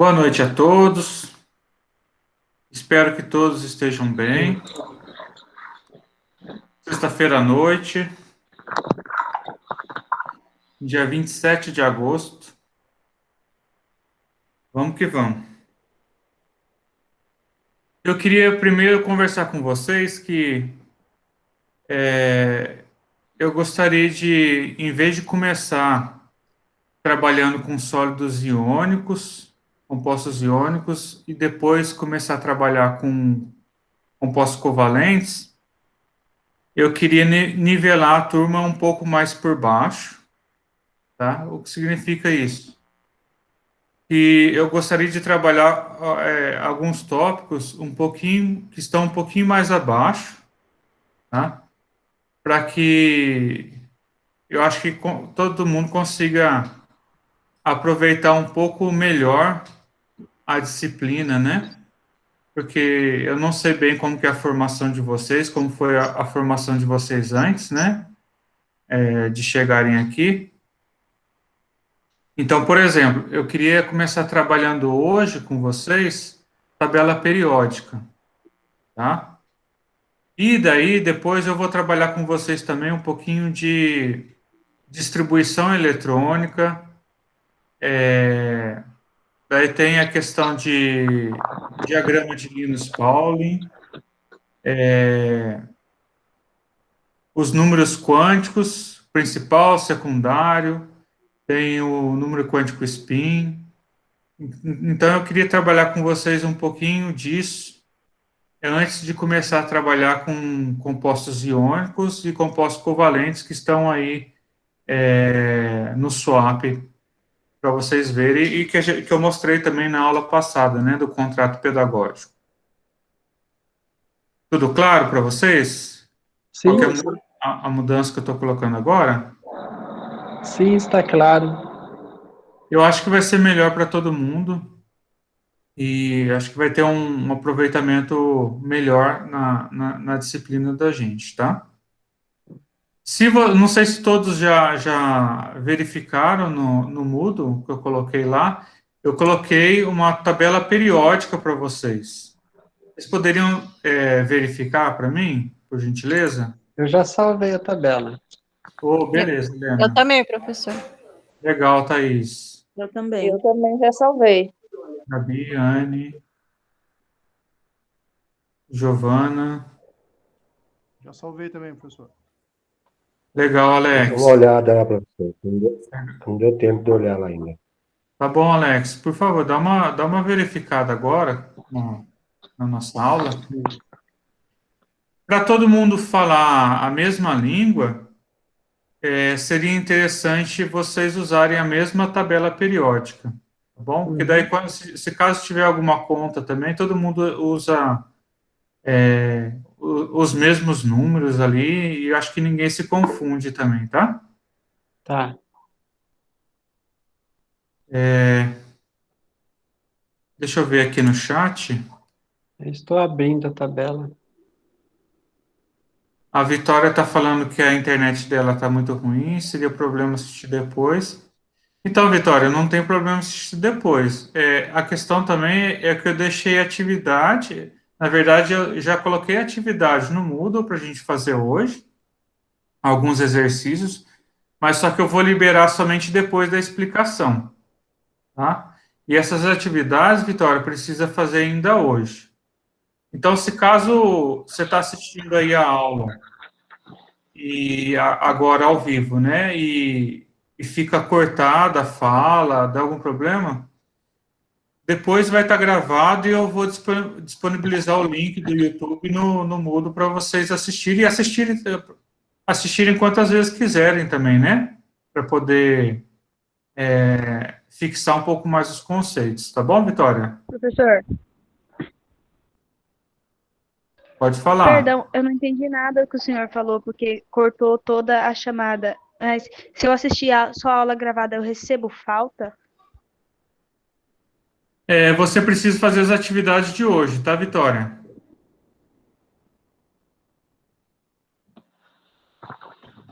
Boa noite a todos. Espero que todos estejam bem. Sexta-feira à noite, dia 27 de agosto. Vamos que vamos. Eu queria primeiro conversar com vocês que eu gostaria de, em vez de começar trabalhando com sólidos iônicos, compostos iônicos, e depois começar a trabalhar com compostos covalentes, eu queria nivelar a turma um pouco mais por baixo, tá? O que significa isso? E eu gostaria de trabalhar alguns tópicos um pouquinho que estão um pouquinho mais abaixo, tá? Para que eu acho que todo mundo consiga aproveitar um pouco melhor a disciplina, né? Porque eu não sei bem como que é a formação de vocês, como foi a formação de vocês antes, né? De chegarem aqui. Então, por exemplo, eu queria começar trabalhando hoje com vocês tabela periódica, tá? E daí, depois eu vou trabalhar com vocês também um pouquinho de distribuição eletrônica. Daí tem a questão de diagrama de Linus-Pauling, os números quânticos, principal, secundário, tem o número quântico spin. Então, eu queria trabalhar com vocês um pouquinho disso antes de começar a trabalhar com compostos iônicos e compostos covalentes que estão aí no swap para vocês verem e que eu mostrei também na aula passada, né, do contrato pedagógico. Tudo claro para vocês? Qual que é Sim, a mudança que eu estou colocando agora? sim, está claro. Eu acho que vai ser melhor para todo mundo e acho que vai ter um aproveitamento melhor na disciplina da gente, tá? Não sei se todos já verificaram no Moodle que eu coloquei lá, eu coloquei uma tabela periódica para vocês. Vocês poderiam verificar para mim, por gentileza? Eu já salvei a tabela. Oh, Eu, beleza, eu Helena. também, professor. Legal, Thaís. Eu também. Eu também já salvei. Gabi, Anne, Giovana. Já salvei também, professor. Legal, Vou dar uma Alex. olhada lá, professor. Não deu tempo de olhar lá ainda. Tá bom, Alex. Por favor, dá uma verificada agora na nossa aula. Para todo mundo falar a mesma língua, seria interessante vocês usarem a mesma tabela periódica, tá bom? Porque daí, se caso tiver alguma conta também, todo mundo usa os mesmos números ali e acho que ninguém se confunde também, tá? Tá. Deixa eu ver aqui no chat. Eu estou abrindo a tabela. A Vitória está falando que a internet dela está muito ruim, seria problema assistir depois. Então, Vitória, não tem problema assistir depois. A questão também é que eu deixei atividade. Na verdade, eu já coloquei atividade no Moodle para a gente fazer hoje, alguns exercícios, mas só que eu vou liberar somente depois da explicação, tá? E essas atividades, Vitória, precisa fazer ainda hoje. Então, se caso você está assistindo aí a aula e agora ao vivo, né? E fica cortada a fala, dá algum problema? Depois vai estar gravado e eu vou disponibilizar o link do YouTube no Moodle para vocês assistirem e assistirem quantas vezes quiserem também, né? Para poder fixar um pouco mais os conceitos, tá bom, Vitória? Professor, Pode falar. perdão, eu não entendi nada que o senhor falou, porque cortou toda a chamada. Mas se eu assistir a sua aula gravada, eu recebo falta? Você precisa fazer as atividades de hoje, tá, Vitória?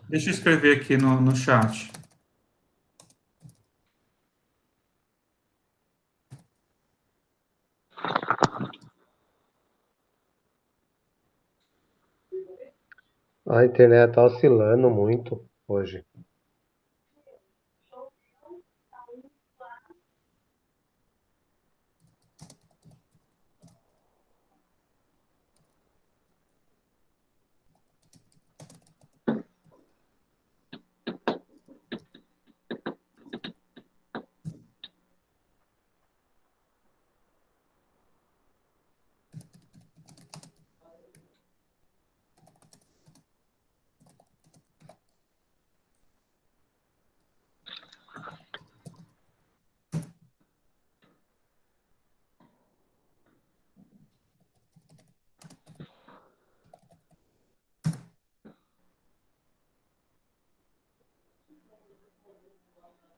Deixa eu escrever aqui no chat. A internet tá oscilando muito hoje.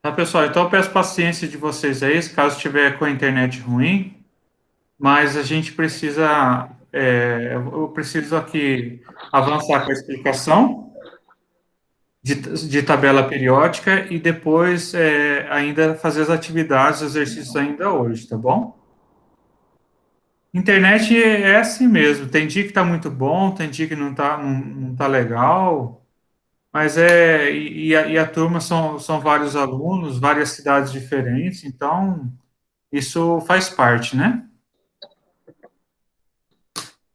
Tá, pessoal? Então eu peço paciência de vocês aí, caso estiver com a internet ruim, mas a gente precisa, eu preciso aqui avançar com a explicação de tabela periódica e depois ainda fazer as atividades, os exercícios ainda hoje, tá bom? Internet é assim mesmo, tem dia que tá muito bom, tem dia que não tá legal, mas e a turma são vários alunos, várias cidades diferentes, então isso faz parte, né?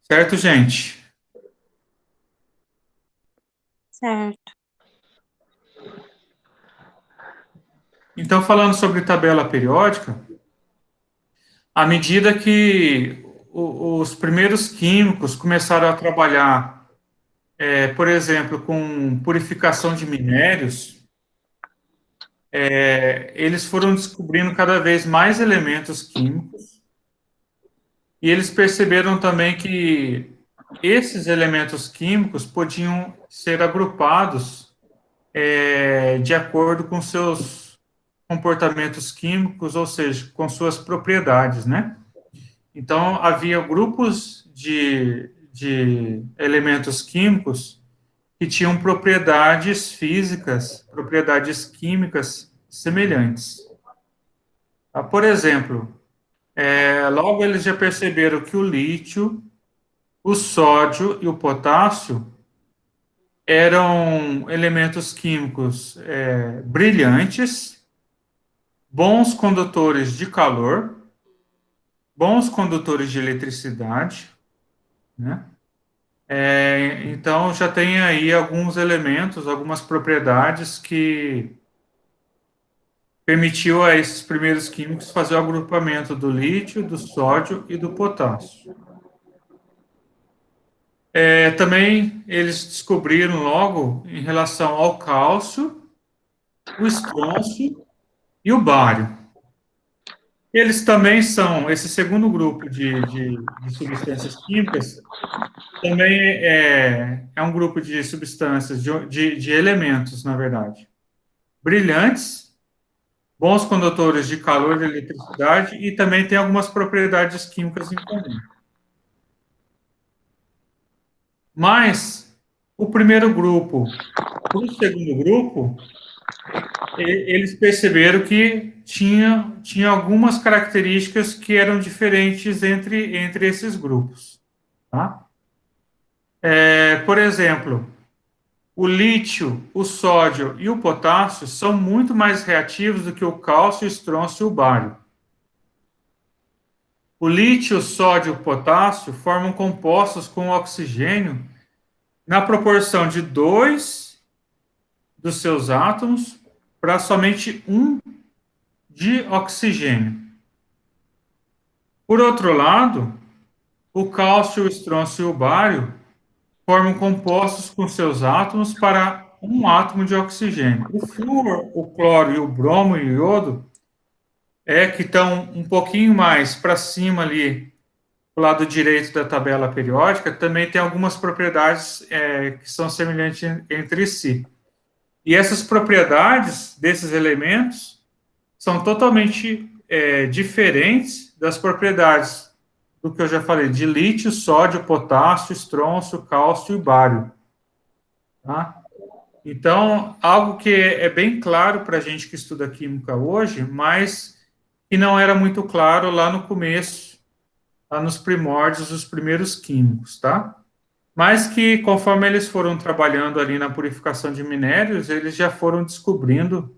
Certo, gente? Certo. Então, falando sobre tabela periódica, à medida que os primeiros químicos começaram a trabalhar, por exemplo, com purificação de minérios, eles foram descobrindo cada vez mais elementos químicos e eles perceberam também que esses elementos químicos podiam ser agrupados de acordo com seus comportamentos químicos, ou seja, com suas propriedades, né? Então, havia grupos de elementos químicos que tinham propriedades físicas, propriedades químicas semelhantes. Tá? Por exemplo, logo eles já perceberam que o lítio, o sódio e o potássio eram elementos químicos brilhantes, bons condutores de calor, bons condutores de eletricidade, né? Então, já tem aí alguns elementos, algumas propriedades que permitiu a esses primeiros químicos fazer o agrupamento do lítio, do sódio e do potássio. Também eles descobriram logo em relação ao cálcio, o estrôncio e o bário. Eles também são, esse segundo grupo de substâncias químicas, também é um grupo de substâncias, de elementos, na verdade, brilhantes, bons condutores de calor e eletricidade, e também tem algumas propriedades químicas em comum. Mas o primeiro grupo, o segundo grupo, eles perceberam que tinha algumas características que eram diferentes entre esses grupos. Tá? Por exemplo, o lítio, o sódio e o potássio são muito mais reativos do que o cálcio, o estrôncio e o bário. O lítio, o sódio e o potássio formam compostos com oxigênio na proporção de 2 dos seus átomos para somente 1 de oxigênio. Por outro lado, o cálcio, o estrôncio e o bário formam compostos com seus átomos para 1 átomo de oxigênio. O flúor, o cloro e o bromo e o iodo que estão um pouquinho mais para cima ali, do lado direito da tabela periódica, também tem algumas propriedades que são semelhantes entre si. E essas propriedades desses elementos são totalmente diferentes das propriedades do que eu já falei, de lítio, sódio, potássio, estrôncio, cálcio e bário. Tá? Então, algo que é bem claro para a gente que estuda química hoje, mas que não era muito claro lá no começo, lá nos primórdios dos primeiros químicos, tá? mas que conforme eles foram trabalhando ali na purificação de minérios, eles já foram descobrindo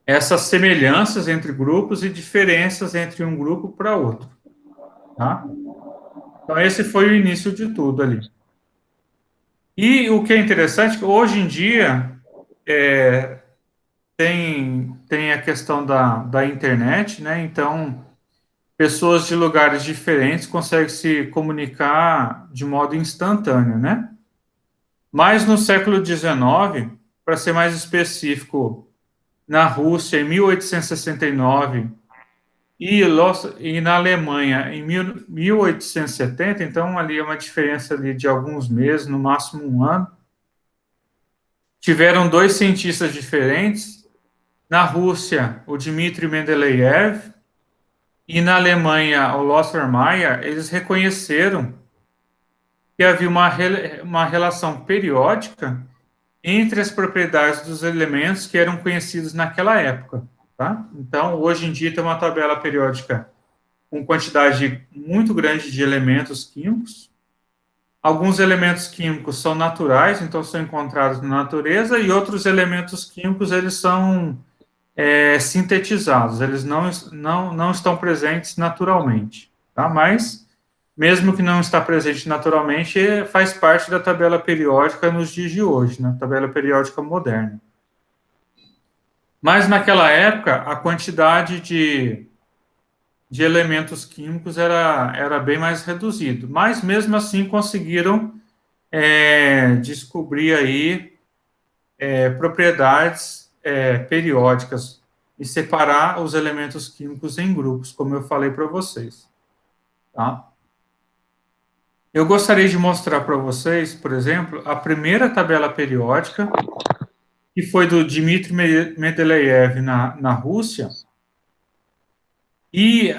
essas semelhanças entre grupos e diferenças entre um grupo para outro, tá? Então, esse foi o início de tudo ali. E o que é interessante, hoje em dia, tem a questão da internet, né? Então, pessoas de lugares diferentes conseguem se comunicar de modo instantâneo, né? Mas no século XIX, para ser mais específico, na Rússia, em 1869, e na Alemanha, em 1870, então ali é uma diferença ali de alguns meses, no máximo um ano, tiveram dois cientistas diferentes. Na Rússia, o Dmitry Mendeleev, e na Alemanha, o Lothar Meyer, eles reconheceram que havia uma relação periódica entre as propriedades dos elementos que eram conhecidos naquela época, tá? Então, hoje em dia tem uma tabela periódica com quantidade muito grande de elementos químicos. Alguns elementos químicos são naturais, então são encontrados na natureza, e outros elementos químicos, eles são sintetizados, eles não estão presentes naturalmente, tá? Mas, mesmo que não está presente naturalmente, faz parte da tabela periódica nos dias de hoje, né? Tabela periódica moderna. Mas, naquela época, a quantidade de elementos químicos era bem mais reduzido, mas, mesmo assim, conseguiram descobrir aí propriedades periódicas e separar os elementos químicos em grupos, como eu falei para vocês, tá? Eu gostaria de mostrar para vocês, por exemplo, a primeira tabela periódica, que foi do Dmitry Mendeleev na Rússia, e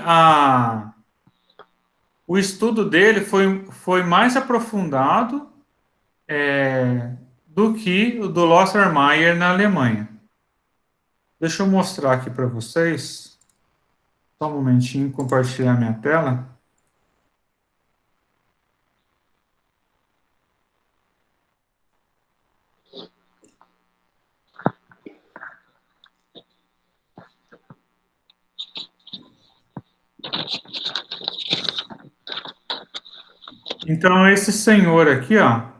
o estudo dele foi mais aprofundado do que o do Lothar Meyer na Alemanha. Deixa eu mostrar aqui para vocês. Só um momentinho, compartilhar minha tela. Então, esse senhor aqui, ó.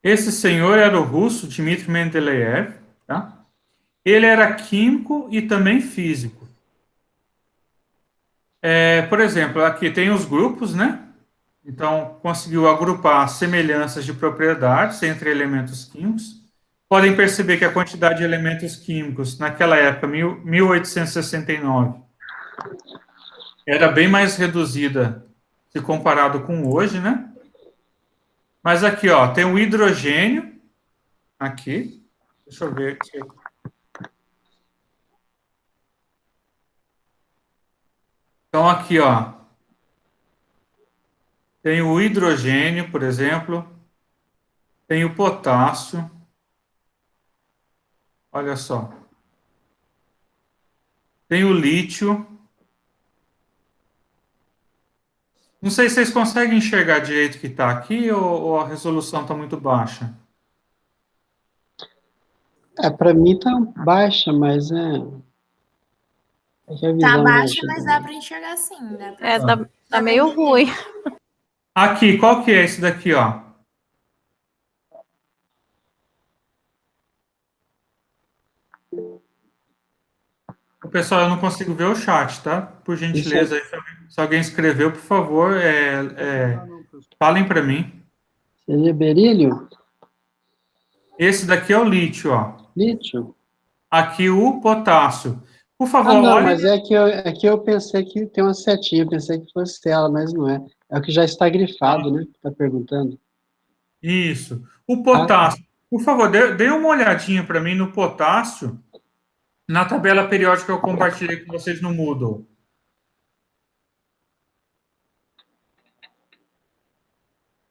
Esse senhor era o russo Dmitry Mendeleev, tá? Ele era químico e também físico. Por exemplo, aqui tem os grupos, né? Então, conseguiu agrupar semelhanças de propriedades entre elementos químicos. Podem perceber que a quantidade de elementos químicos naquela época, 1869, era bem mais reduzida se comparado com hoje, né? Mas aqui, ó, tem o hidrogênio, aqui. Deixa eu ver aqui. Então, aqui, ó, tem o hidrogênio, por exemplo, tem o potássio. Olha só. Tem o lítio. Não sei se vocês conseguem enxergar direito o que está aqui ou a resolução está muito baixa. Para mim tá baixa, mas é que a visão Tá não baixa, ajuda, mas né? dá pra enxergar sim. Dá pra... Tá meio ruim. Aqui, qual que é esse daqui, ó? O pessoal, eu não consigo ver o chat, tá? Por gentileza, aí, se alguém escreveu, por favor, falem para mim. Seria berílio? Esse daqui é o lítio, ó. Lítio? Aqui o potássio. Por favor, Não, olhem. mas é que eu pensei que tem uma setinha, pensei que fosse ela, mas não é. É o que já está grifado, né? Tá perguntando. Isso. O potássio. Por favor, dê uma olhadinha para mim no potássio, na tabela periódica que eu compartilhei com vocês no Moodle.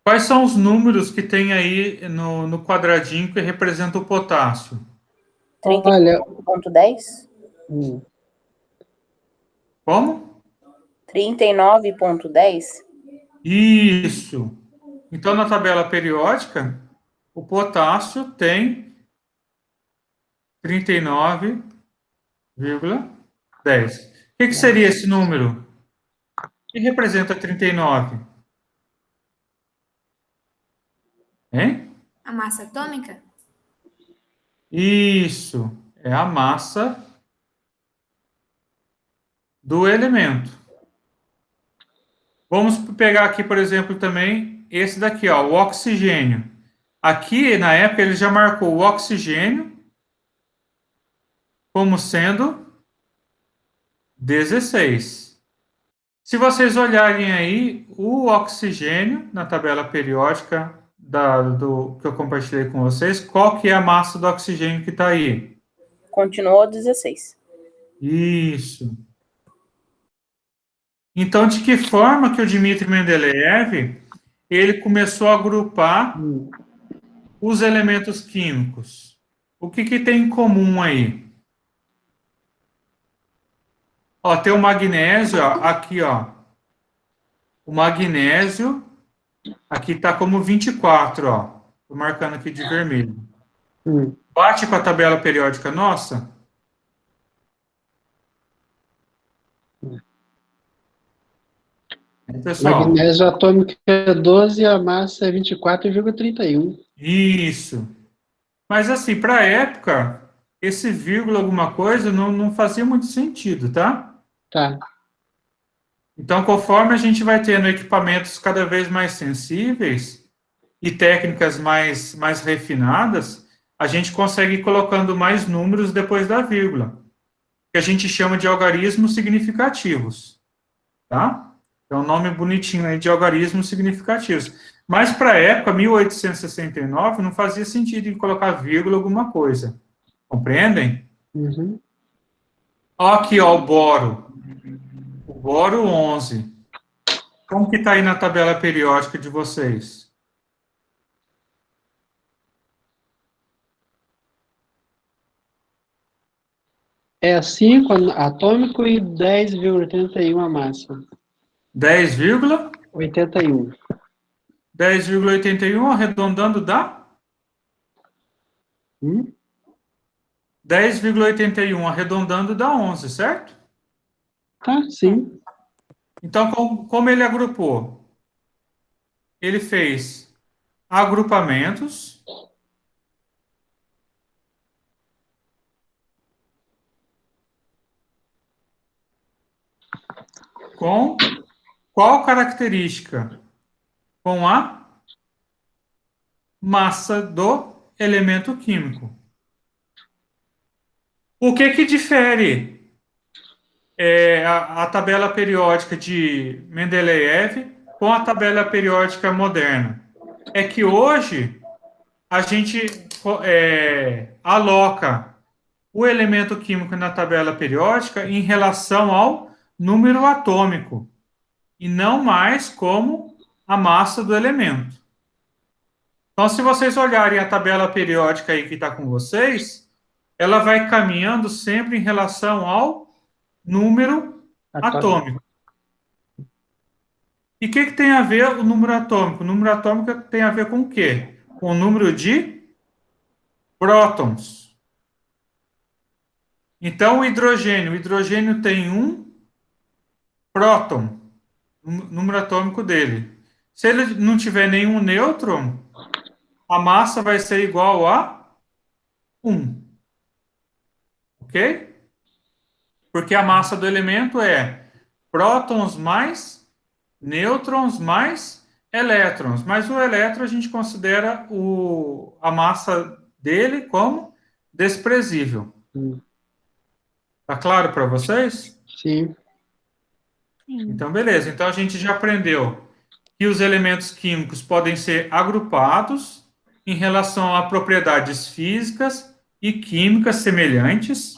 Quais são os números que tem aí no quadradinho que representa o potássio? Olha, 39.10? Como? 39.10? Isso. Então, na tabela periódica, o potássio tem 39,10. O que seria esse número? O que representa 39? Hein? A massa atômica? Isso. É a massa do elemento. Vamos pegar aqui, por exemplo, também esse daqui, ó, o oxigênio. Aqui, na época, ele já marcou o oxigênio como sendo 16. Se vocês olharem aí, o oxigênio, na tabela periódica que eu compartilhei com vocês, qual que é a massa do oxigênio que está aí? Continuou 16. Isso. Então, de que forma que o Dmitry Mendeleev ele começou a agrupar os elementos químicos? O que tem em comum aí? Ó, tem o magnésio, ó, aqui, ó. O magnésio, aqui está como 24, ó. Estou marcando aqui de vermelho. Bate com a tabela periódica nossa? Pessoal, magnésio atômico é 12 e a massa é 24,31. isso. Mas assim, para a época, esse vírgula alguma coisa não fazia muito sentido, tá? Tá. Então, conforme a gente vai tendo equipamentos cada vez mais sensíveis e técnicas mais refinadas, a gente consegue ir colocando mais números depois da vírgula, que a gente chama de algarismos significativos, tá? É um nome bonitinho aí de algarismos significativos. Mas para a época, 1869, não fazia sentido em colocar vírgula alguma coisa. Compreendem? Ó, aqui, ó, o boro. O boro 11. Como que está aí na tabela periódica de vocês? É 5 atômico e 10,81 a massa. 10,81. 10,81, arredondando dá? 10,81, arredondando dá 11, certo? Tá, sim. Então, como ele agrupou? Ele fez agrupamentos com qual característica? Com a massa do elemento químico. O que difere a tabela periódica de Mendeleev com a tabela periódica moderna? É que hoje a gente aloca o elemento químico na tabela periódica em relação ao número atômico e não mais como a massa do elemento. Então, se vocês olharem a tabela periódica aí que está com vocês, ela vai caminhando sempre em relação ao número atômico. E o que tem a ver o número atômico? O número atômico tem a ver com o quê? Com o número de prótons. Então, o hidrogênio tem um próton, o número atômico dele. Se ele não tiver nenhum nêutron, a massa vai ser igual a 1. Ok? Porque a massa do elemento é prótons mais nêutrons mais elétrons. Mas o elétron a gente considera a massa dele como desprezível. Tá claro para vocês? Sim. Então, beleza. Então, a gente já aprendeu que os elementos químicos podem ser agrupados em relação a propriedades físicas e químicas semelhantes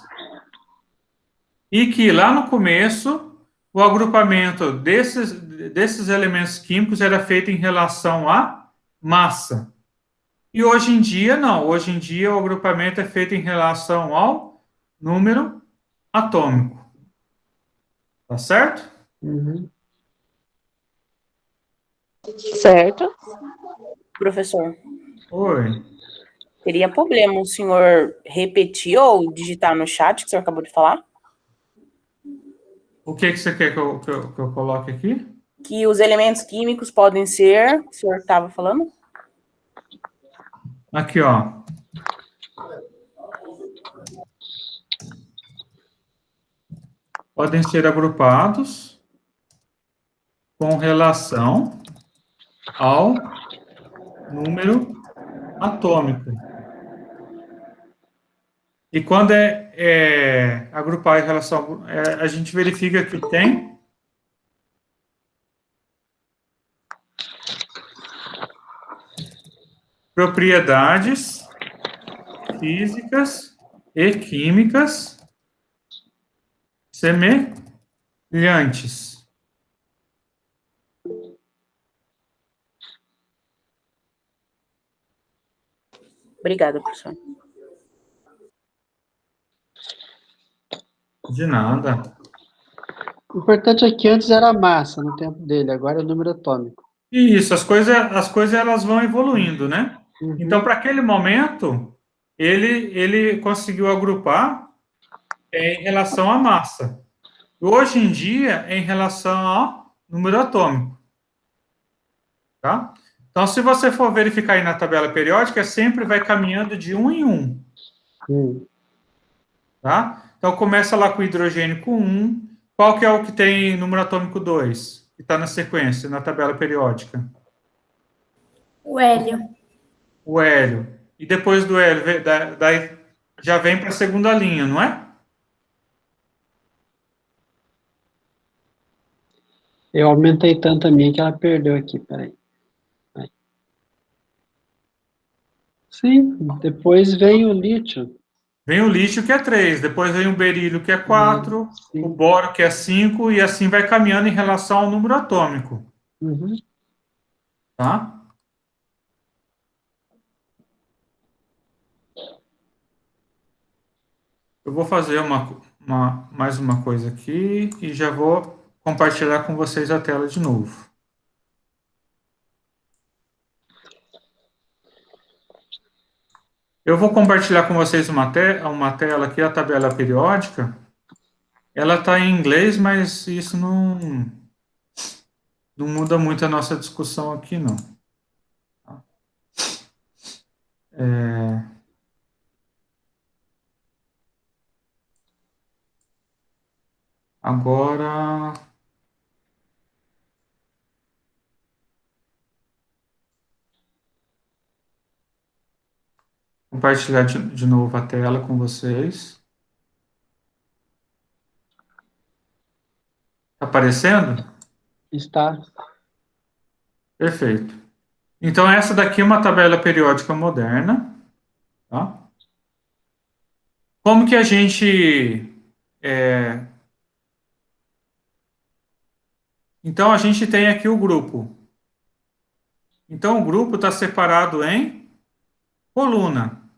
e que lá no começo o agrupamento desses elementos químicos era feito em relação à massa. E hoje em dia, não. Hoje em dia, o agrupamento é feito em relação ao número atômico. Tá certo? Uhum. Certo. Professor, Oi. teria problema o senhor repetir ou digitar no chat que o senhor acabou de falar? O que você quer que eu coloque aqui? Que os elementos químicos podem ser, que o senhor estava falando? Aqui, ó. Podem ser agrupados com relação ao número atômico. E quando é agrupar em relação, a gente verifica que tem propriedades físicas e químicas semelhantes. Obrigada, professor. De nada. O importante é que antes era a massa no tempo dele, agora é o número atômico. Isso, as coisas elas vão evoluindo, né? Uhum. Então, para aquele momento, ele conseguiu agrupar em relação à massa. Hoje em dia, é em relação ao número atômico. Tá? Então, se você for verificar aí na tabela periódica, sempre vai caminhando de um em um. Tá? Então, começa lá com o hidrogênio com 1. Qual que é o que tem número atômico 2? Que está na sequência, na tabela periódica? O hélio. O hélio. E depois do hélio, daí já vem para a segunda linha, não é? Eu aumentei tanto a minha que ela perdeu aqui, peraí. Vai. Sim, depois vem o lítio. Vem o lítio, que é 3. Depois vem o berílio, que é 4. Sim. O boro, que é 5. E assim vai caminhando em relação ao número atômico. Uhum. Tá? Eu vou fazer mais uma coisa aqui e já vou compartilhar com vocês a tela de novo. Eu vou compartilhar com vocês uma tela aqui, a tabela periódica. Ela está em inglês, mas isso não muda muito a nossa discussão aqui, não. Agora, compartilhar de novo a tela com vocês. Está aparecendo? Está. Perfeito. Então, essa daqui é uma tabela periódica moderna. Tá? Como que a gente... Então, a gente tem aqui o grupo. Então, o grupo está separado em coluna.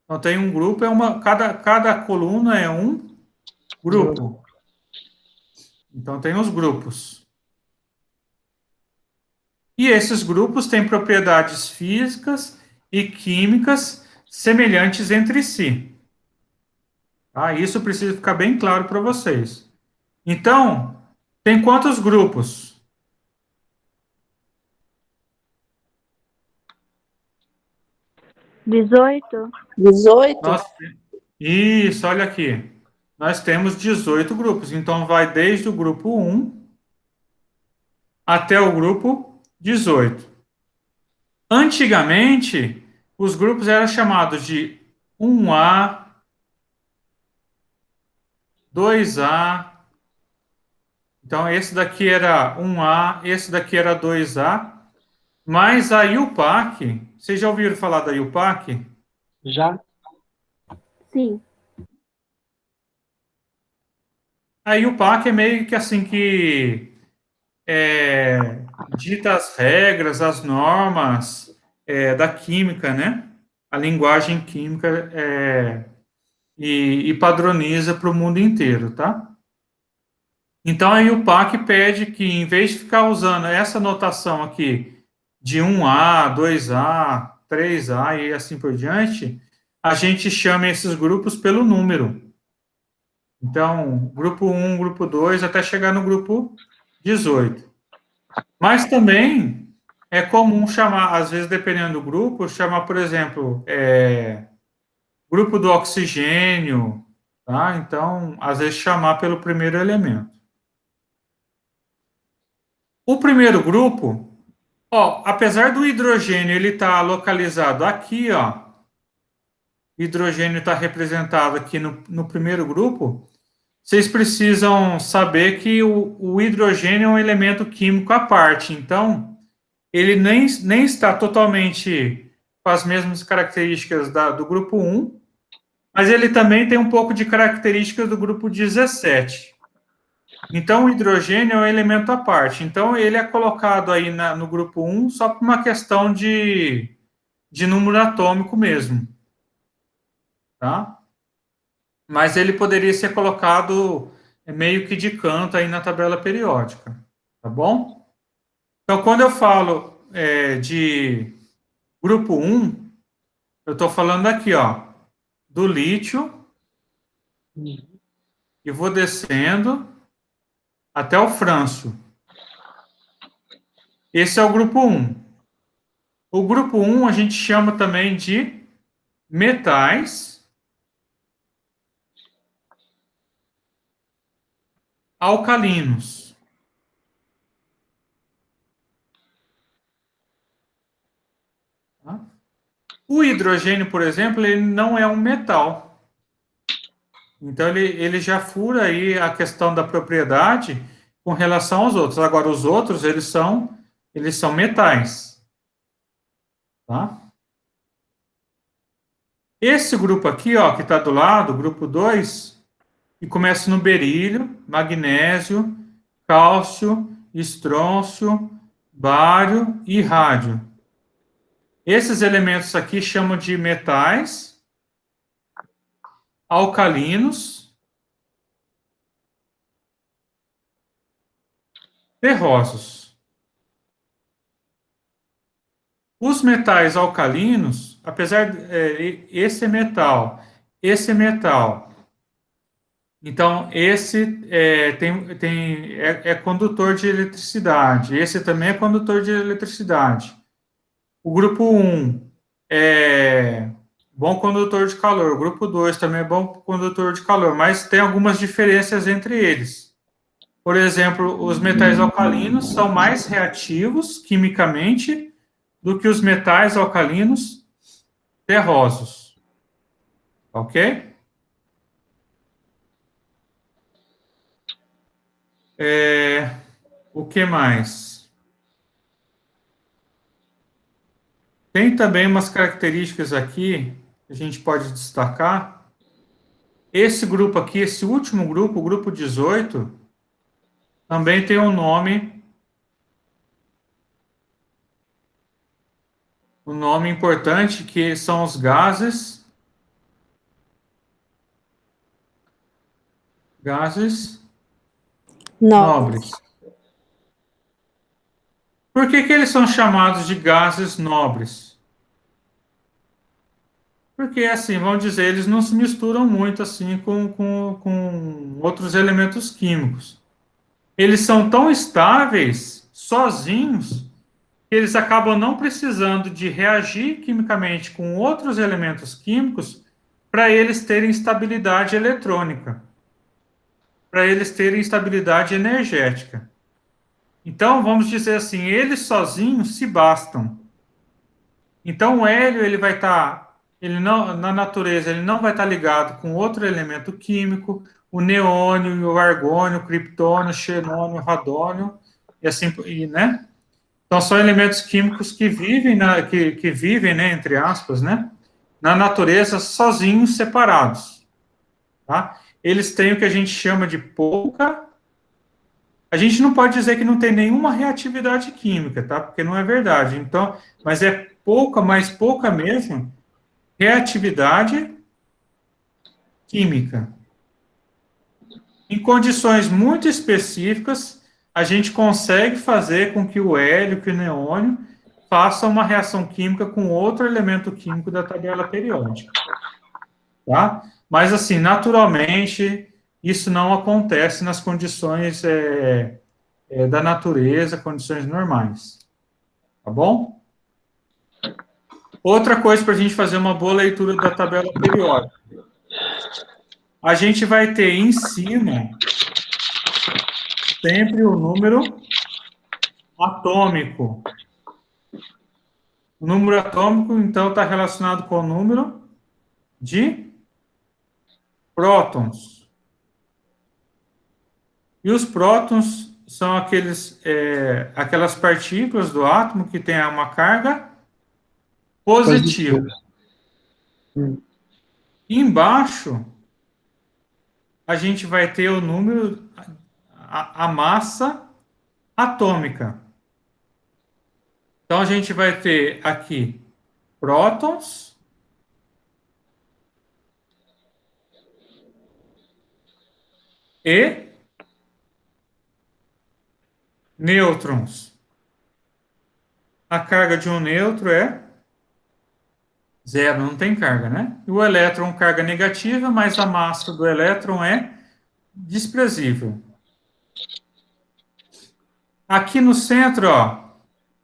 Então, tem um grupo, cada coluna é um grupo. Então, tem os grupos. E esses grupos têm propriedades físicas e químicas semelhantes entre si. Tá? Isso precisa ficar bem claro para vocês. Então, tem quantos grupos? Dezoito. 18. Isso, olha aqui. Nós temos 18 grupos. Então, vai desde o grupo 1 até o grupo 18. Antigamente, os grupos eram chamados de 1A, 2A. Então, esse daqui era 1A, esse daqui era 2A. Mas a IUPAC, vocês já ouviram falar da IUPAC? Já? Sim. A IUPAC é meio que assim que dita as regras, as normas da química, né? A linguagem química e padroniza para o mundo inteiro, tá? Então, aí o PAC pede que, em vez de ficar usando essa notação aqui, de 1A, 2A, 3A e assim por diante, a gente chama esses grupos pelo número. Então, grupo 1, grupo 2, até chegar no grupo 18. Mas também é comum chamar, às vezes, dependendo do grupo, chamar, por exemplo, grupo do oxigênio, tá? Então, às vezes, chamar pelo primeiro elemento. O primeiro grupo, apesar do hidrogênio ele estar localizado aqui, ó, hidrogênio está representado aqui no primeiro grupo, vocês precisam saber que o hidrogênio é um elemento químico à parte, então ele nem está totalmente com as mesmas características do grupo 1, mas ele também tem um pouco de características do grupo 17. Então, o hidrogênio é um elemento à parte. Então, ele é colocado aí no grupo 1 só por uma questão de número atômico mesmo. Tá? Mas ele poderia ser colocado meio que de canto aí na tabela periódica. Tá bom? Então, quando eu falo de grupo 1, eu estou falando aqui, ó, do lítio, e vou descendo até o frâncio. Esse é o grupo 1. O grupo 1 a gente chama também de metais alcalinos. Tá? O hidrogênio, por exemplo, ele não é um metal. Então, ele já fura aí a questão da propriedade com relação aos outros. Agora, os outros, eles são metais. Tá? Esse grupo aqui, ó, que está do lado, grupo 2, que começa no berílio, magnésio, cálcio, estrôncio, bário e rádio. Esses elementos aqui chamam de metais alcalinos terrosos. Os metais alcalinos, apesar de esse é metal, então esse é condutor de eletricidade, esse também é condutor de eletricidade. O grupo 1 é bom condutor de calor, o grupo 2 também é bom condutor de calor, mas tem algumas diferenças entre eles. Por exemplo, os metais alcalinos são mais reativos quimicamente do que os metais alcalinos terrosos. Ok? O que mais? Tem também umas características aqui que a gente pode destacar. Esse grupo aqui, esse último grupo, o grupo 18, também tem um nome importante, que são os gases nobres. Por que eles são chamados de gases nobres? Porque, assim, vamos dizer, eles não se misturam muito assim com outros elementos químicos. Eles são tão estáveis, sozinhos, que eles acabam não precisando de reagir quimicamente com outros elementos químicos para eles terem estabilidade eletrônica, para eles terem estabilidade energética. Então, vamos dizer assim, eles sozinhos se bastam. Então, o hélio, ele vai estar, na natureza, ele não vai estar ligado com outro elemento químico, o neônio, o argônio, o criptônio, o xenônio, o radônio, e assim, né? Então, são elementos químicos que vivem, né, entre aspas, né, na natureza sozinhos, separados. Tá? Eles têm o que a gente chama de pouca... A gente não pode dizer que não tem nenhuma reatividade química, tá? Porque não é verdade. Então, mas é pouca, mas pouca mesmo, reatividade química. Em condições muito específicas, a gente consegue fazer com que o hélio, que o neônio, façam uma reação química com outro elemento químico da tabela periódica. Tá? Mas, assim, naturalmente, isso não acontece nas condições da natureza, condições normais. Tá bom? Outra coisa para a gente fazer uma boa leitura da tabela periódica. A gente vai ter em cima sempre o número atômico. O número atômico, então, está relacionado com o número de prótons. E os prótons são aquelas partículas do átomo que têm uma carga positiva. Embaixo, a gente vai ter o número, a massa atômica. Então, a gente vai ter aqui prótons e nêutrons. A carga de um nêutron é zero, não tem carga, né? E o elétron, carga negativa, mas a massa do elétron é desprezível. Aqui no centro, ó,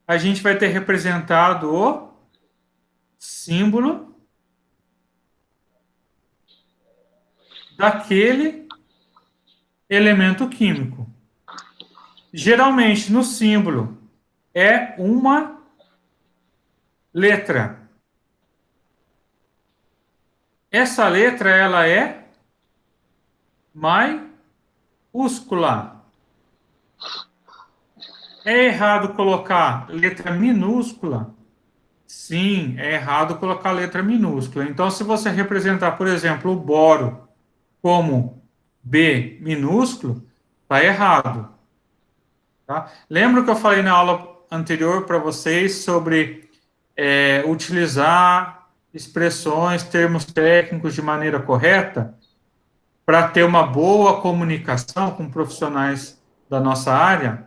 a gente vai ter representado o símbolo daquele elemento químico. Geralmente, no símbolo, é uma letra. Essa letra, ela é maiúscula. É errado colocar letra minúscula? Sim, é errado colocar letra minúscula. Então, se você representar, por exemplo, o boro como B minúsculo, está errado. Tá? Lembra que eu falei na aula anterior para vocês sobre utilizar expressões, termos técnicos de maneira correta para ter uma boa comunicação com profissionais da nossa área?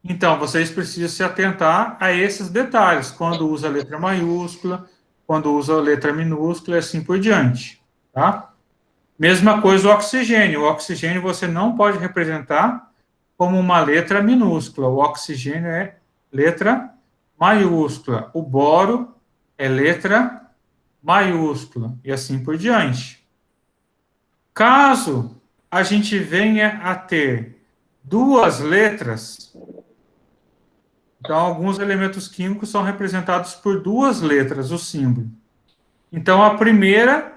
Então, vocês precisam se atentar a esses detalhes, quando usa a letra maiúscula, quando usa a letra minúscula e assim por diante, tá? Mesma coisa o oxigênio. O oxigênio você não pode representar como uma letra minúscula. O oxigênio é letra maiúscula. O boro é letra maiúscula e assim por diante. Caso a gente venha a ter duas letras, então alguns elementos químicos são representados por duas letras, o símbolo. Então a primeira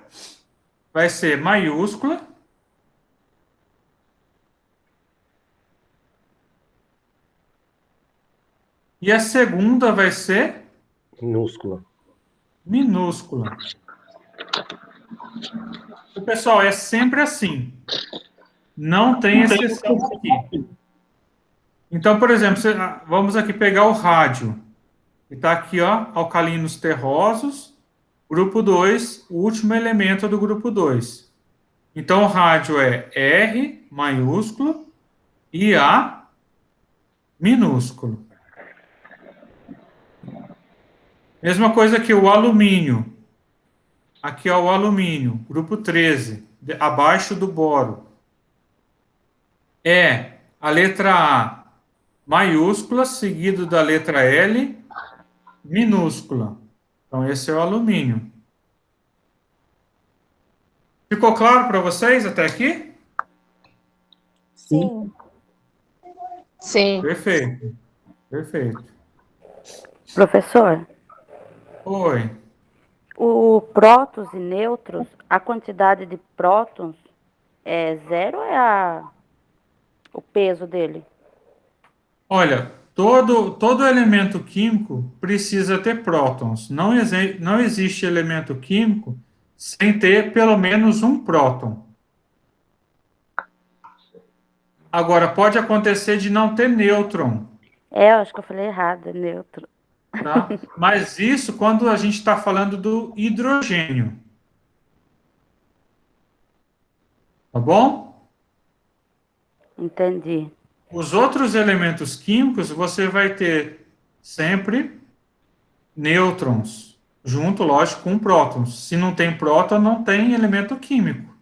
vai ser maiúscula e a segunda vai ser Minúscula. minúscula. O pessoal, é sempre assim. Não tem exceção aqui. Então, por exemplo, vamos aqui pegar o rádio. Que está aqui, ó, alcalinos terrosos, grupo 2, o último elemento do grupo 2. Então, o rádio é R maiúsculo e A minúsculo. Mesma coisa que o alumínio. Aqui é o alumínio, grupo 13, abaixo do boro. É a letra A maiúscula, seguido da letra L minúscula. Então, esse é o alumínio. Ficou claro para vocês até aqui? Sim. Sim. Perfeito. Perfeito. Professor, Oi. o prótons e nêutrons, a quantidade de prótons é zero ou é o peso dele? Olha, todo elemento químico precisa ter prótons. Não existe elemento químico sem ter pelo menos um próton. Agora, pode acontecer de não ter nêutron. Eu acho que eu falei errado, é nêutron. tá? Mas isso quando a gente está falando do hidrogênio. Tá bom? Entendi. Os outros elementos químicos, você vai ter sempre nêutrons, junto, lógico, com prótons. Se não tem próton, não tem elemento químico.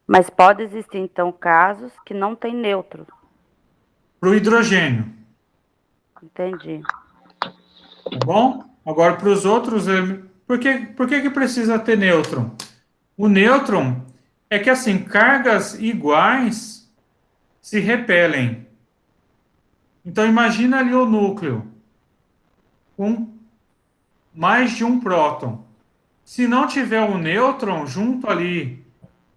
Mas pode existir, então, casos que não tem nêutron. Para o hidrogênio, Entendi. tá bom? Agora, para os outros, por que precisa ter nêutron? O nêutron é que, assim, cargas iguais se repelem. Então, imagina ali o núcleo com mais de um próton. Se não tiver um nêutron junto ali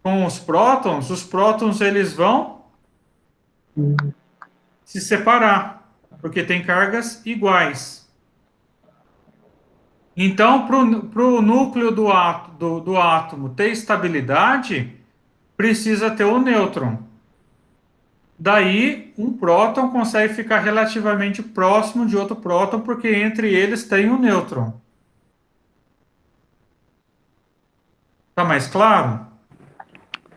com os prótons eles vão se separar, porque tem cargas iguais. Então, para o núcleo do átomo ter estabilidade, precisa ter um nêutron. Daí, um próton consegue ficar relativamente próximo de outro próton, porque entre eles tem um nêutron. Tá mais claro?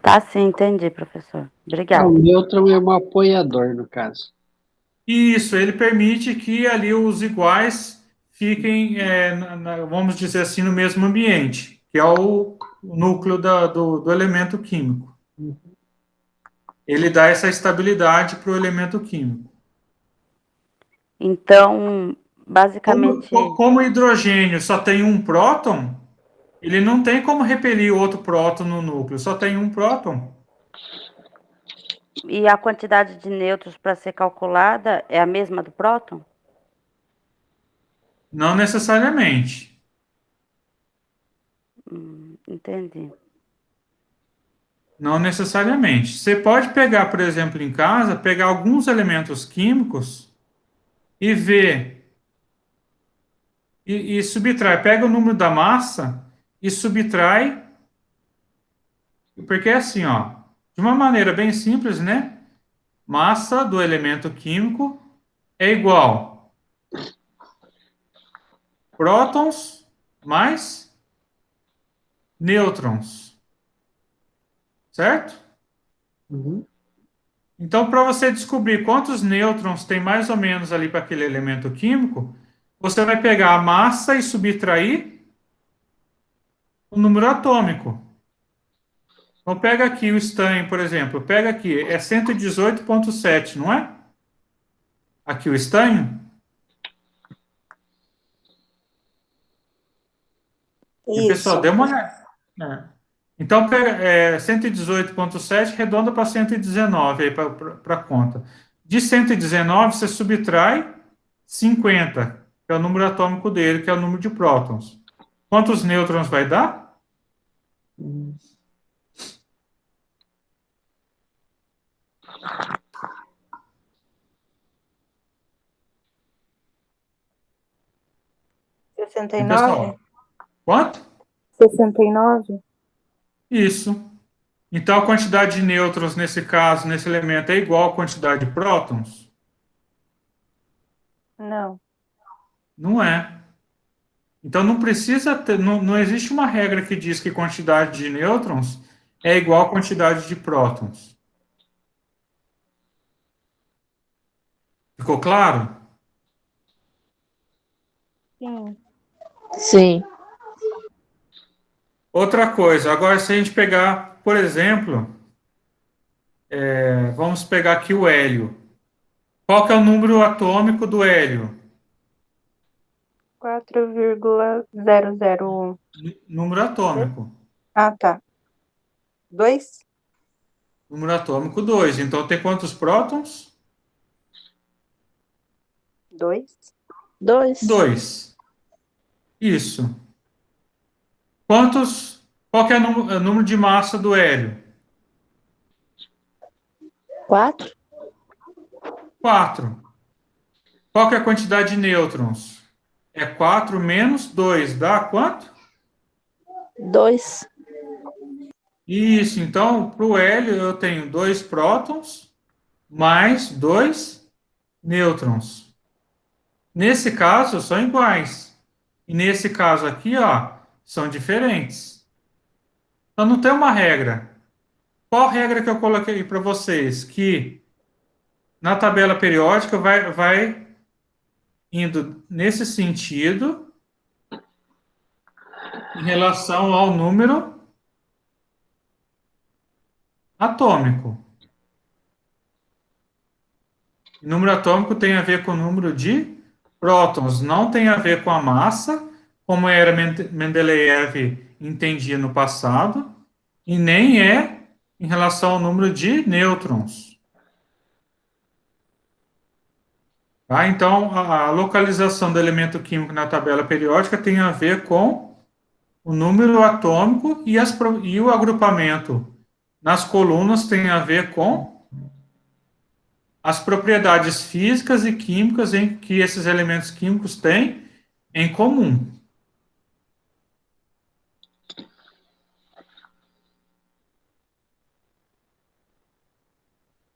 Tá sim, entendi, professor. O Obrigada. nêutron é um apoiador, no caso. Isso, ele permite que ali os iguais fiquem, vamos dizer assim, no mesmo ambiente, que é o núcleo do elemento químico. Ele dá essa estabilidade para o elemento químico. Então, basicamente, Como o hidrogênio só tem um próton, ele não tem como repelir outro próton no núcleo, só tem um próton. e a quantidade de nêutrons para ser calculada é a mesma do próton? Não necessariamente. Entendi. Não necessariamente. Você pode pegar, por exemplo, em casa, pegar alguns elementos químicos e ver e subtrai. Pega o número da massa e subtrai, porque é assim, ó, de uma maneira bem simples, né? Massa do elemento químico é igual prótons mais nêutrons, certo? Uhum. Então, para você descobrir quantos nêutrons tem mais ou menos ali para aquele elemento químico, você vai pegar a massa e subtrair o número atômico. Então, pega aqui o estanho, por exemplo. Pega aqui, é 118,7, não é? Aqui o estanho. E, pessoal, Isso. dê uma olhada. Então, pega 118,7, redonda para 119 aí para a conta. De 119, você subtrai 50, que é o número atômico dele, que é o número de prótons. Quantos nêutrons vai dar? E, 69? pessoal, quanto? 69? Isso. Então, a quantidade de nêutrons nesse caso, nesse elemento, é igual à quantidade de prótons? Não. Não é. Então, não precisa ter, não existe uma regra que diz que quantidade de nêutrons é igual à quantidade de prótons. Ficou claro? Sim. Sim. Outra coisa, agora se a gente pegar, por exemplo, vamos pegar aqui o hélio. Qual que é o número atômico do hélio? 4,001. Número atômico. Ah, tá. 2? Número atômico 2. Então tem quantos prótons? 2? 2. Isso. Qual que é o número de massa do hélio? 4? 4. Qual que é a quantidade de nêutrons? É 4 menos 2, dá quanto? 2. Isso, então, para o hélio eu tenho 2 prótons mais 2 nêutrons. Nesse caso, são iguais. E nesse caso aqui, ó, são diferentes. Então, não tem uma regra. Qual regra que eu coloquei para vocês? Que na tabela periódica vai indo nesse sentido em relação ao número atômico. O número atômico tem a ver com o número de prótons, não tem a ver com a massa, como era Mendeleev entendia no passado, e nem é em relação ao número de nêutrons. Tá? Então, a localização do elemento químico na tabela periódica tem a ver com o número atômico e o agrupamento nas colunas tem a ver com as propriedades físicas e químicas em que esses elementos químicos têm em comum.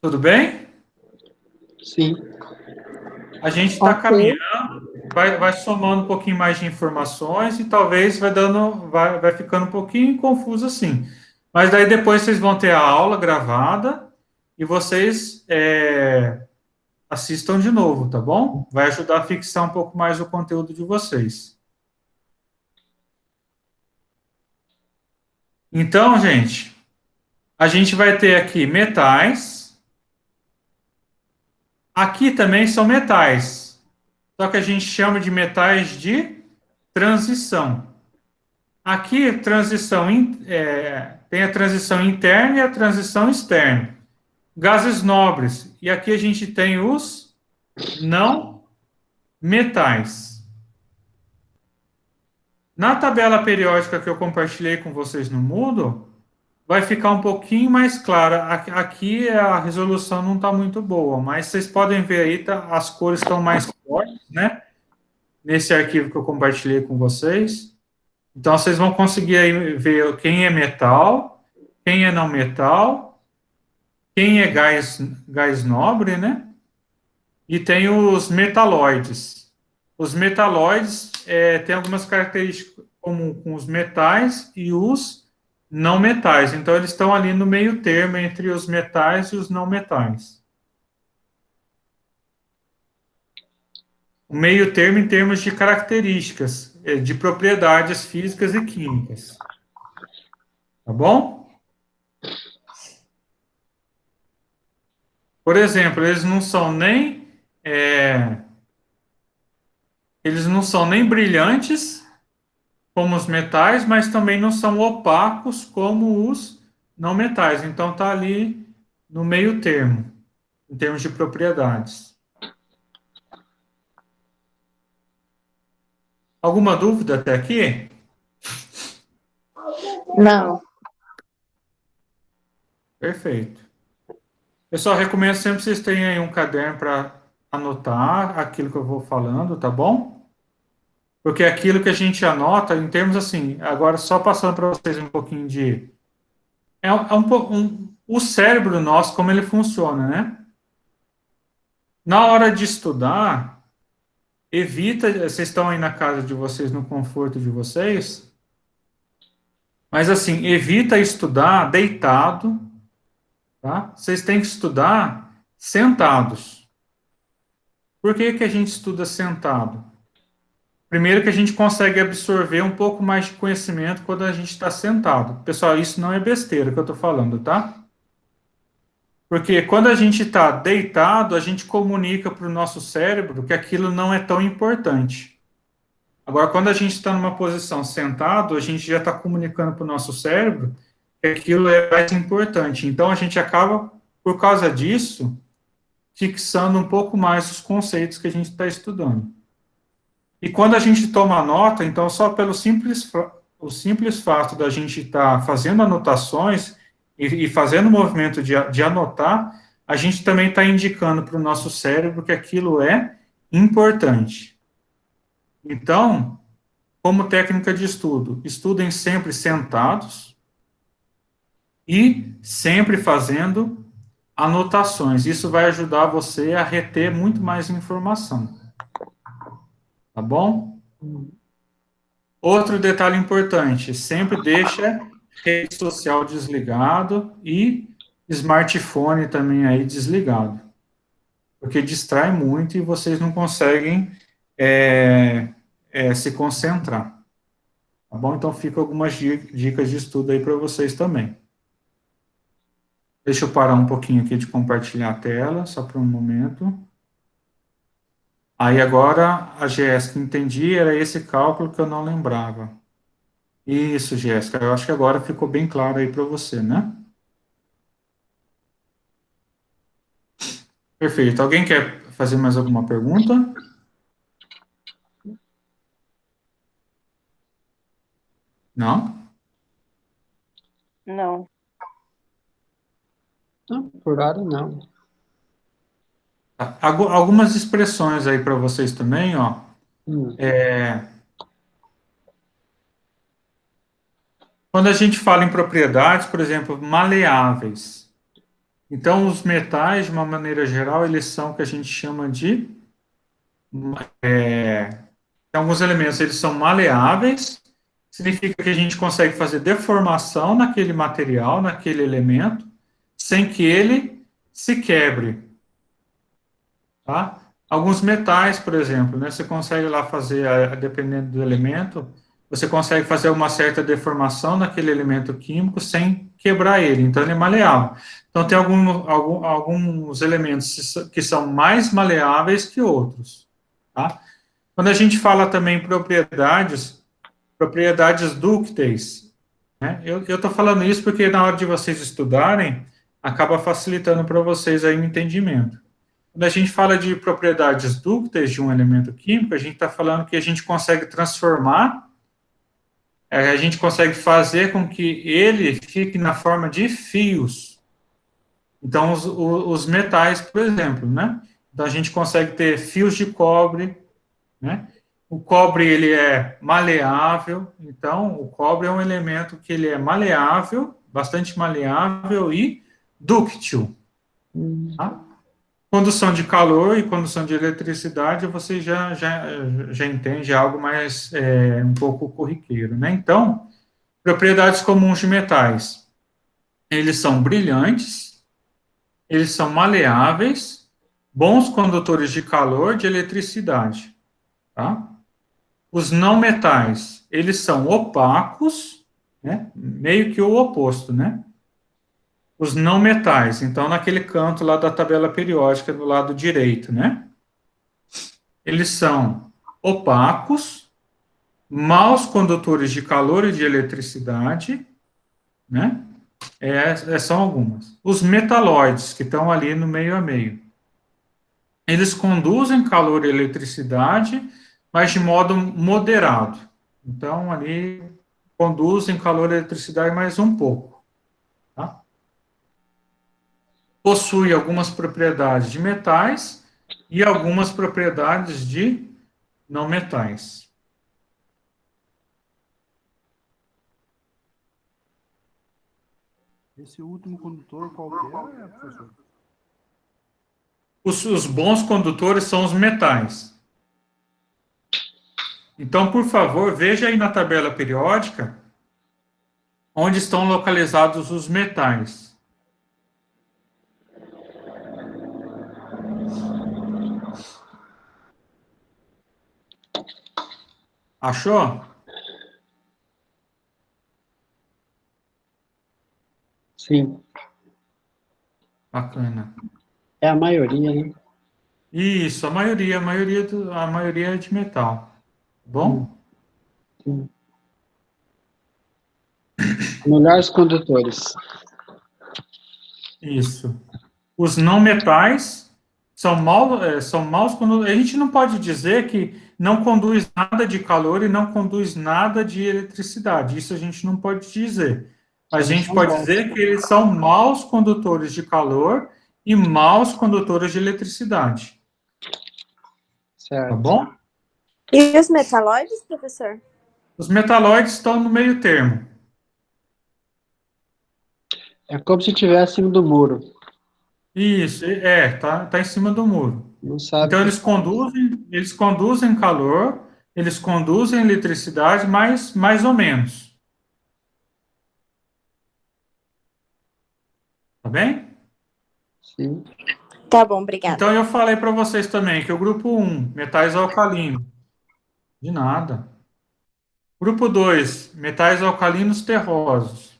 Tudo bem? Sim. A gente está Ok. caminhando, vai somando um pouquinho mais de informações e talvez vai ficando um pouquinho confuso assim. Mas daí depois vocês vão ter a aula gravada e vocês assistam de novo, tá bom? Vai ajudar a fixar um pouco mais o conteúdo de vocês. Então, gente, a gente vai ter aqui metais. Aqui também são metais, só que a gente chama de metais de transição. Aqui, tem a transição interna e a transição externa. Gases nobres. E aqui a gente tem os não metais. Na tabela periódica que eu compartilhei com vocês no Moodle, vai ficar um pouquinho mais clara. Aqui a resolução não está muito boa, mas vocês podem ver aí, as cores estão mais fortes, né? Nesse arquivo que eu compartilhei com vocês. Então, vocês vão conseguir aí ver quem é metal, quem é não metal, quem é gás nobre, né? E tem os metalóides. Os metalóides têm algumas características comuns com os metais e os não metais. Então, eles estão ali no meio termo entre os metais e os não metais. O meio termo em termos de características, de propriedades físicas e químicas. Tá bom? Por exemplo, eles não são nem brilhantes como os metais, mas também não são opacos como os não metais. Então, está ali no meio termo, em termos de propriedades. Alguma dúvida até aqui? Não. Perfeito. Eu só recomendo sempre que vocês tenham aí um caderno para anotar aquilo que eu vou falando, tá bom? Porque aquilo que a gente anota, em termos assim, agora só passando para vocês um pouquinho de... o cérebro nosso, como ele funciona, né? Na hora de estudar, vocês estão aí na casa de vocês, no conforto de vocês, mas assim, evita estudar deitado, tá? Vocês têm que estudar sentados. Por que que a gente estuda sentado? Primeiro que a gente consegue absorver um pouco mais de conhecimento quando a gente está sentado. Pessoal, isso não é besteira que eu estou falando, tá? Porque quando a gente está deitado, a gente comunica para o nosso cérebro que aquilo não é tão importante. Agora, quando a gente está numa posição sentado, a gente já está comunicando para o nosso cérebro que aquilo é mais importante. Então, a gente acaba, por causa disso, fixando um pouco mais os conceitos que a gente está estudando. E quando a gente toma nota, então, só pelo o simples fato da gente estar fazendo anotações e fazendo o movimento de anotar, a gente também está indicando para o nosso cérebro que aquilo é importante. Então, como técnica de estudo, estudem sempre sentados e sempre fazendo anotações. Isso vai ajudar você a reter muito mais informação. Tá bom? Outro detalhe importante, sempre deixa rede social desligado e smartphone também aí desligado. Porque distrai muito e vocês não conseguem se concentrar. Tá bom? Então, fica algumas dicas de estudo aí para vocês também. Deixa eu parar um pouquinho aqui de compartilhar a tela, só por um momento. Aí agora, a Jéssica, entendi, era esse cálculo que eu não lembrava. Isso, Jéssica, eu acho que agora ficou bem claro aí para você, né? Perfeito. Alguém quer fazer mais alguma pergunta? Não? Não. Não, por hora não. Algumas expressões aí para vocês também, ó. Quando a gente fala em propriedades, por exemplo, maleáveis. Então, os metais, de uma maneira geral, eles são o que a gente chama de... alguns elementos, eles são maleáveis, significa que a gente consegue fazer deformação naquele material, naquele elemento, sem que ele se quebre. Tá? Alguns metais, por exemplo, né, você consegue lá fazer, dependendo do elemento, você consegue fazer uma certa deformação naquele elemento químico sem quebrar ele, então ele é maleável. Então tem alguns elementos que são mais maleáveis que outros. Tá? Quando a gente fala também em propriedades dúcteis, né, eu estou falando isso porque na hora de vocês estudarem, acaba facilitando para vocês aí o entendimento. Quando a gente fala de propriedades dúcteis de um elemento químico, a gente está falando que a gente consegue transformar, a gente consegue fazer com que ele fique na forma de fios. Então, os metais, por exemplo, né? Então, a gente consegue ter fios de cobre, né? O cobre, ele é maleável, então, o cobre é um elemento que ele é maleável, bastante maleável e dúctil, tá? Condução de calor e condução de eletricidade, você já entende algo mais, um pouco corriqueiro, né? Então, propriedades comuns de metais. Eles são brilhantes, eles são maleáveis, bons condutores de calor, de eletricidade, tá? Os não metais, eles são opacos, né? Meio que o oposto, né? Os não metais, então naquele canto lá da tabela periódica do lado direito, né? Eles são opacos, maus condutores de calor e de eletricidade, né? São algumas. Os metalóides, que estão ali no meio a meio. Eles conduzem calor e eletricidade, mas de modo moderado. Então, ali, conduzem calor e eletricidade mais um pouco. Tá? Possui algumas propriedades de metais e algumas propriedades de não metais. Esse último condutor, qual que é, professor? Os bons condutores são os metais. Então, por favor, veja aí na tabela periódica onde estão localizados os metais. Achou? Sim. Bacana. É a maioria, né? Isso, a maioria é de metal. Bom? Sim. Melhores condutores. Isso. Os não metais são maus condutores. A gente não pode dizer que não conduz nada de calor e não conduz nada de eletricidade. Isso a gente não pode dizer. A gente pode dizer que eles são maus condutores de calor e maus condutores de eletricidade. Certo. Tá bom? E os metalóides, professor? Os metalóides estão no meio termo. É como se estivesse acima do muro. Isso, tá em cima do muro. Não sabe Então, que eles conduzem calor, eles conduzem eletricidade, mas mais ou menos. Tá bem? sim. Tá bom, obrigada. Então, eu falei para vocês também que o grupo 1, metais alcalinos, de nada. Grupo 2, metais alcalinos terrosos.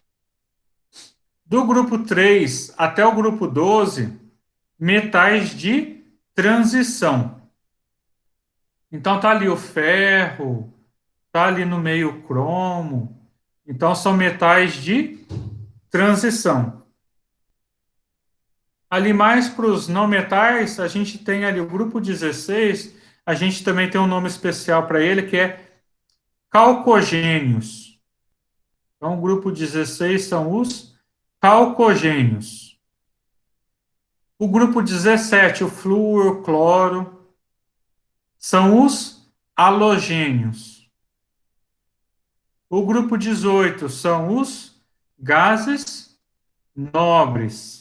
Do grupo 3 até o grupo 12, metais de transição. Então, tá ali o ferro, tá ali no meio o cromo. Então, são metais de transição. Ali mais para os não metais, a gente tem ali o grupo 16, a gente também tem um nome especial para ele, que é calcogênios. Então, o grupo 16 são os calcogênios. O grupo 17, o flúor, o cloro, são os halogênios. O grupo 18 são os gases nobres.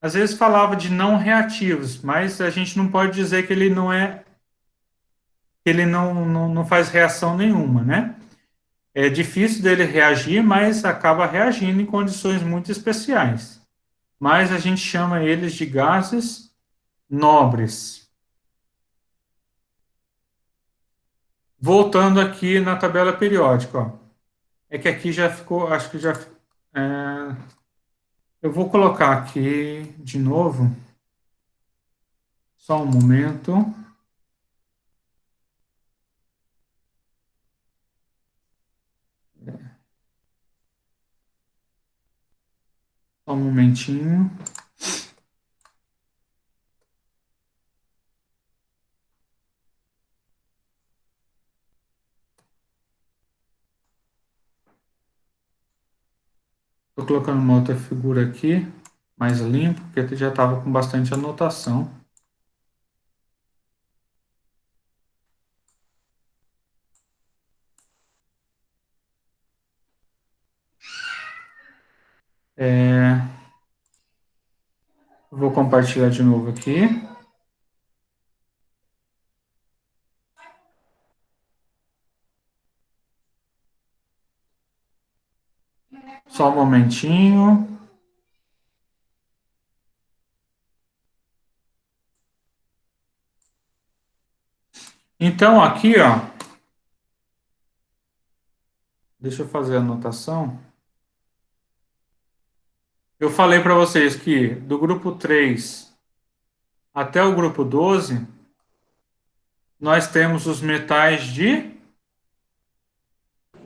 Às vezes falava de não reativos, mas a gente não pode dizer que ele não faz reação nenhuma, né? É difícil dele reagir, mas acaba reagindo em condições muito especiais. Mas a gente chama eles de gases nobres. Voltando aqui na tabela periódica, ó. É que aqui já ficou, acho que já. Eu vou colocar aqui de novo. Só um momento. Só um momentinho. Estou colocando uma outra figura aqui, mais limpo, porque já estava com bastante anotação. Vou compartilhar de novo aqui. Só um momentinho. Então, aqui, ó. Deixa eu fazer a anotação. Eu falei para vocês que do grupo 3 até o grupo 12, nós temos os metais de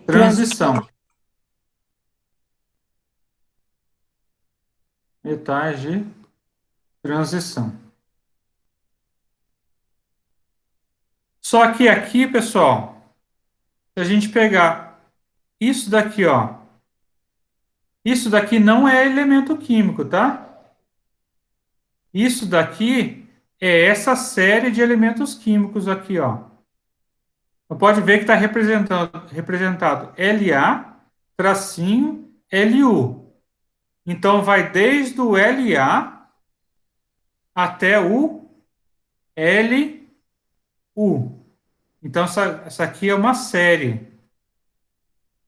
transição. Metais de transição. Só que aqui, pessoal, se a gente pegar isso daqui, ó, isso daqui não é elemento químico, tá? Isso daqui é essa série de elementos químicos aqui, ó. Então, pode ver que está representado La, tracinho, Lu. Então, vai desde o La até o Lu. Então, essa aqui é uma série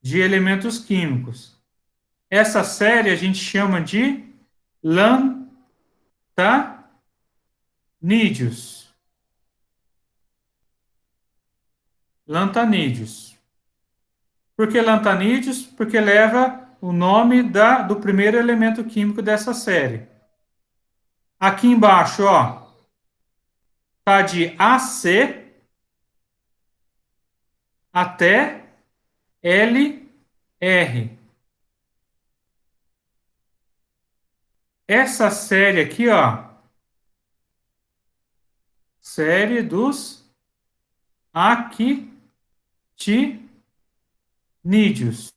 de elementos químicos. Essa série a gente chama de lantanídeos. Lantanídeos. Por que lantanídeos? Porque leva o nome do primeiro elemento químico dessa série. Aqui embaixo, ó, tá de AC até LR. Essa série aqui, ó, série dos actinídeos.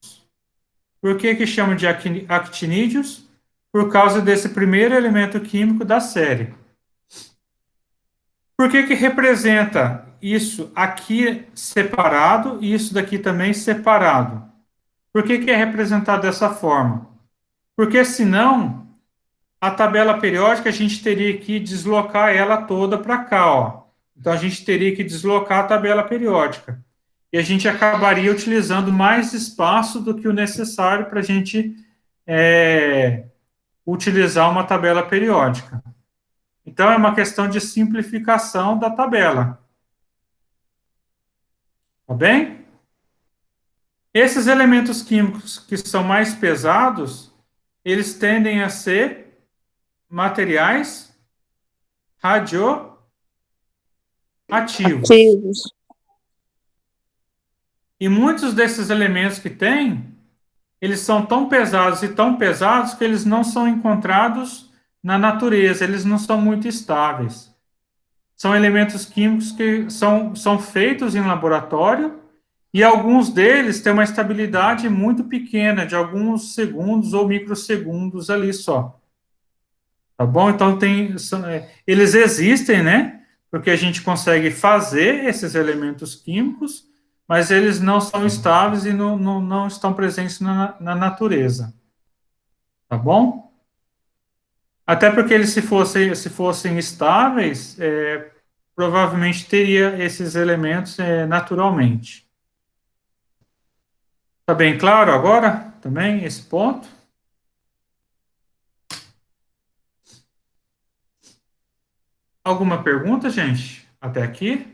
Por que chama de actinídeos? Por causa desse primeiro elemento químico da série. Por que representa isso aqui separado e isso daqui também separado? Por que é representado dessa forma? Porque senão a tabela periódica, a gente teria que deslocar ela toda para cá, ó. Então, a gente teria que deslocar a tabela periódica. E a gente acabaria utilizando mais espaço do que o necessário para a gente utilizar uma tabela periódica. Então, é uma questão de simplificação da tabela. Tá bem? Esses elementos químicos que são mais pesados, eles tendem a ser materiais radioativos. Ativos. E muitos desses elementos que tem, eles são tão pesados que eles não são encontrados na natureza, eles não são muito estáveis. São elementos químicos que são feitos em laboratório e alguns deles têm uma estabilidade muito pequena, de alguns segundos ou microsegundos ali só. Tá bom? Então, eles existem, né? Porque a gente consegue fazer esses elementos químicos, mas eles não são estáveis e não estão presentes na natureza. Tá bom? Até porque eles, se fossem estáveis, provavelmente teria esses elementos naturalmente. Tá bem claro agora também esse ponto? Alguma pergunta, gente? Até aqui?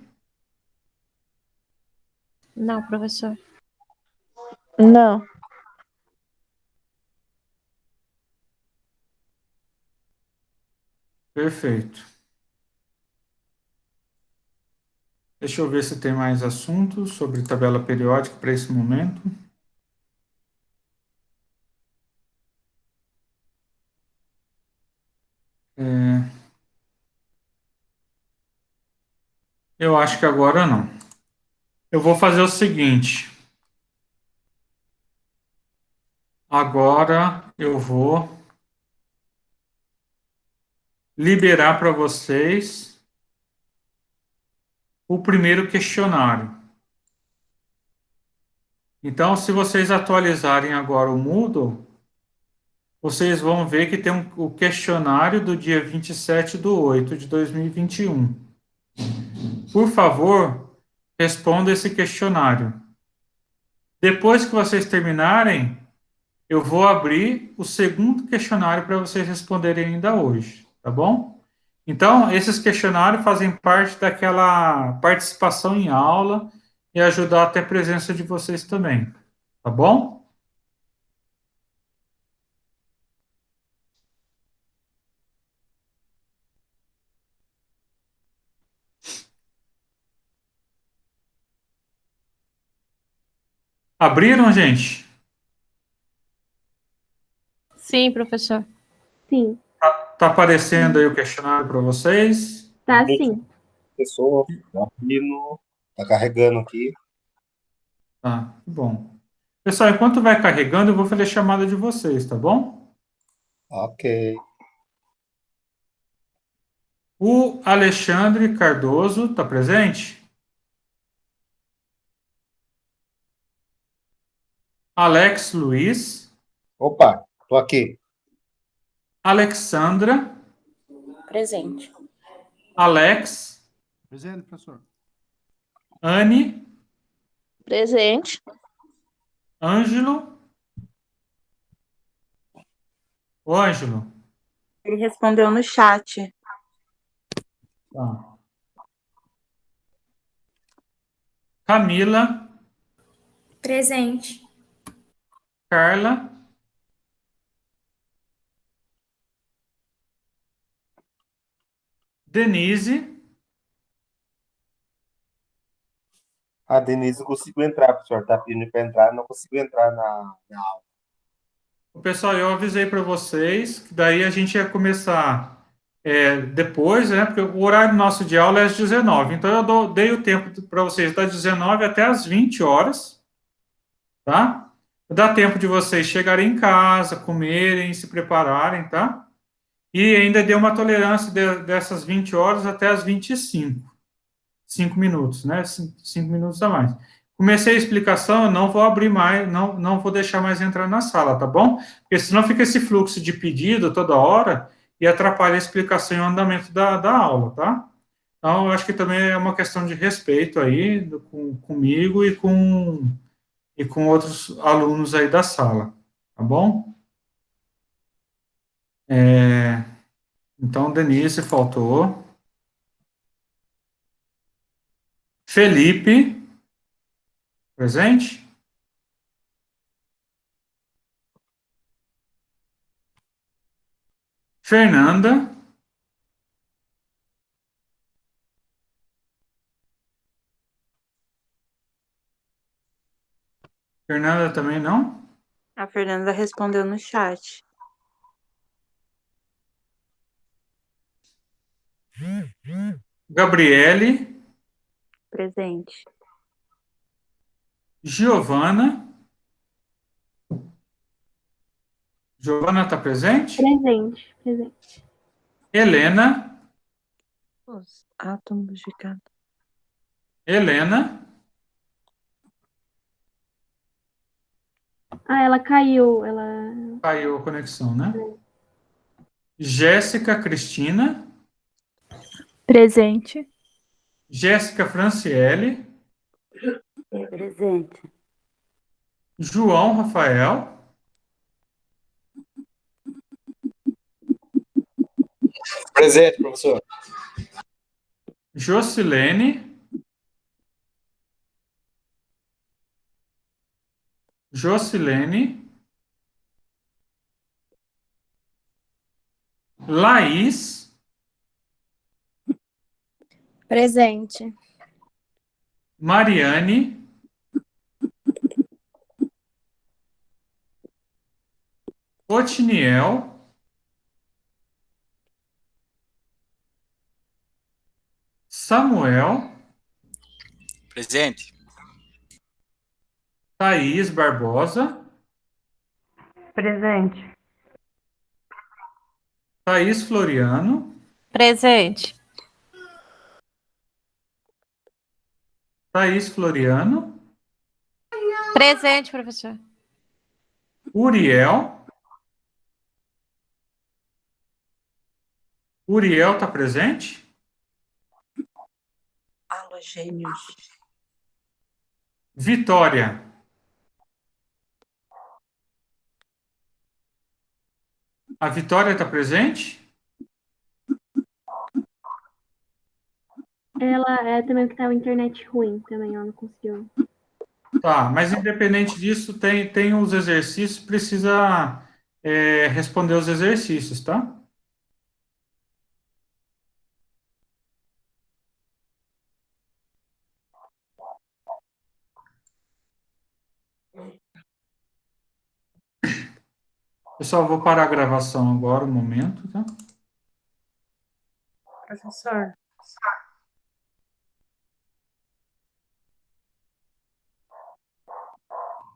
Não, professor. Não. Perfeito. Deixa eu ver se tem mais assuntos sobre tabela periódica para esse momento. Eu acho que agora não. Eu vou fazer o seguinte. Agora eu vou liberar para vocês o primeiro questionário. Então, se vocês atualizarem agora o Moodle, vocês vão ver que tem o questionário do dia 27/8/2021. Por favor, responda esse questionário. Depois que vocês terminarem, eu vou abrir o segundo questionário para vocês responderem ainda hoje, tá bom? Então, esses questionários fazem parte daquela participação em aula e ajudar até a presença de vocês também, tá bom? Abriram, gente? Sim, professor. Sim. Tá aparecendo aí o questionário para vocês? Tá sim. Pessoa, abrindo, tá carregando aqui. Tá, bom. Pessoal, enquanto vai carregando, eu vou fazer a chamada de vocês, tá bom? Ok. O Alexandre Cardoso tá presente? Alex Luiz. Opa, tô aqui. Alexandra. Presente. Alex. Presente, professor. Anne. Presente. Ângelo. Ô, Ângelo. Ele respondeu no chat. Tá. Camila. Presente. Carla. Denise. A Denise conseguiu entrar, professor. Tá pedindo para entrar, não conseguiu entrar na aula. Pessoal, eu avisei para vocês que daí a gente ia começar depois, né? Porque o horário nosso de aula é às 19. Então, eu dei o tempo para vocês das 19 até às 20 horas, tá? Dá tempo de vocês chegarem em casa, comerem, se prepararem, tá? E ainda deu uma tolerância dessas 20 horas até as 25. 5 minutos, né? 5 minutos a mais. Comecei a explicação, eu não vou abrir mais, não vou deixar mais entrar na sala, tá bom? Porque senão fica esse fluxo de pedido toda hora, e atrapalha a explicação e o andamento da aula, tá? Então, eu acho que também é uma questão de respeito aí comigo e com outros alunos aí da sala, tá bom? Então, Denise faltou. Felipe, presente? Fernanda. Fernanda também não? A Fernanda respondeu no chat. Gabriele. Presente. Giovana. Giovana está presente? Presente. Presente. Helena. Os átomos de cada. Helena. Ah, ela caiu. Ela. Caiu a conexão, né? Jéssica Cristina. Presente. Jéssica Franciele. Presente. João Rafael. Presente, professor. Jocilene. Jocilene. Laís. Presente. Mariane. Otiniel. Samuel. Presente. Thaís Barbosa. Presente. Thaís Floriano. Presente. Thaís Floriano. Presente, professor. Uriel. Uriel está presente? Halogênios. Vitória. A Vitória está presente? Ela é também que tá a internet ruim também, ela não conseguiu. Tá, mas independente disso, tem os exercícios, precisa responder os exercícios, tá? Pessoal, vou parar a gravação agora, um momento, tá? Professor,